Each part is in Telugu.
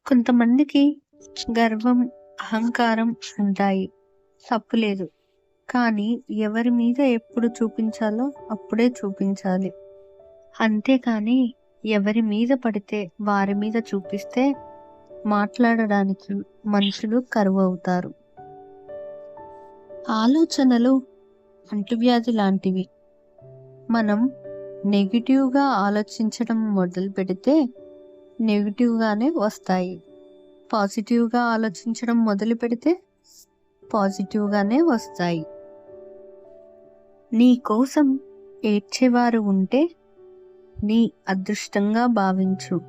కొంతమందికి గర్వం, అహంకారం ఉంటాయి. తప్పులేదు. కానీ ఎవరి మీద ఎప్పుడు చూపించాలో అప్పుడే చూపించాలి. అంతేకాని ఎవరి మీద పడితే వారి మీద చూపిస్తే మాట్లాడడానికి మనుషులు కరువవుతారు. ఆలోచనలు అంటువ్యాధి లాంటివి. మనం నెగిటివ్గా ఆలోచించడం మొదలు పెడితే నెగిటివ్గానే వస్తాయి. పాజిటివ్గా ఆలోచించడం మొదలు పెడితే పాజిటివ్గానే వస్తాయి. నీ కోసం ఏడ్చేవారు ఉంటే నీ అదృష్టంగా భావించు.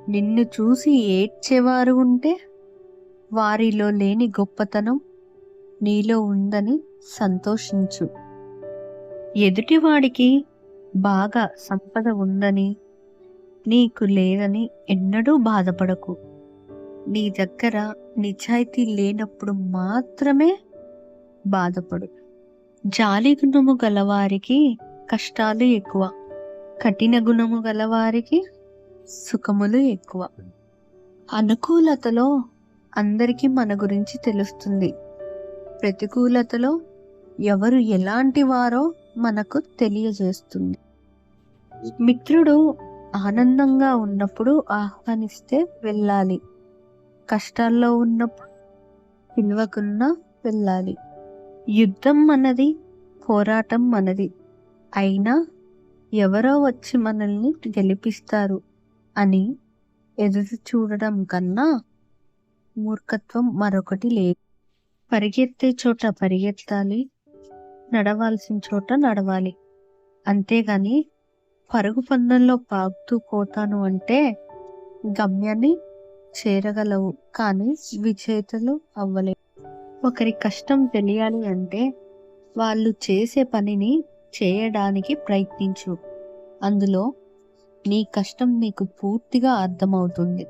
నిన్ను చూసి ఏడ్చేవారు ఉంటే వారిలో లేని గొప్పతనం నీలో ఉందని సంతోషించు. ఎదుటివాడికి బాగా సంపద ఉందని నీకు లేదని ఎన్నడూ బాధపడకు. నీ దగ్గర నిజాయితీ లేనప్పుడు మాత్రమే బాధపడు. జాలి గుణము గలవారికి కష్టాలు ఎక్కువ, కఠిన గుణము గలవారికి సుఖములు ఎక్కువ. అనుకూలతలో అందరికీ మన గురించి తెలుస్తుంది. ప్రతికూలతలో ఎవరు ఎలాంటి వారో మనకు తెలియజేస్తుంది. మిత్రుడు ఆనందంగా ఉన్నప్పుడు ఆహ్వానిస్తే వెళ్ళాలి. కష్టాల్లో ఉన్నప్పుడు పిలవకున్నా వెళ్ళాలి. యుద్ధం మనది, పోరాటం మనది. అయినా ఎవరో వచ్చి మనల్ని గెలిపిస్తారు అని ఎదురు చూడడం కన్నా మూర్ఖత్వం మరొకటి లేదు. పరిగెత్తే చోట పరిగెత్తాలి, నడవాల్సిన చోట నడవాలి. అంతేగాని పరుగు పందెంలో పాకుతూ పోతాను అంటే గమ్యాన్ని చేరగలవు, కానీ విజేతలు అవ్వలేవు. ఒకరి కష్టం తెలియాలి అంటే వాళ్ళు చేసే పనిని చేయడానికి ప్రయత్నించు. అందులో నీ కష్టం నీకు పూర్తిగా అర్థమవుతుంది.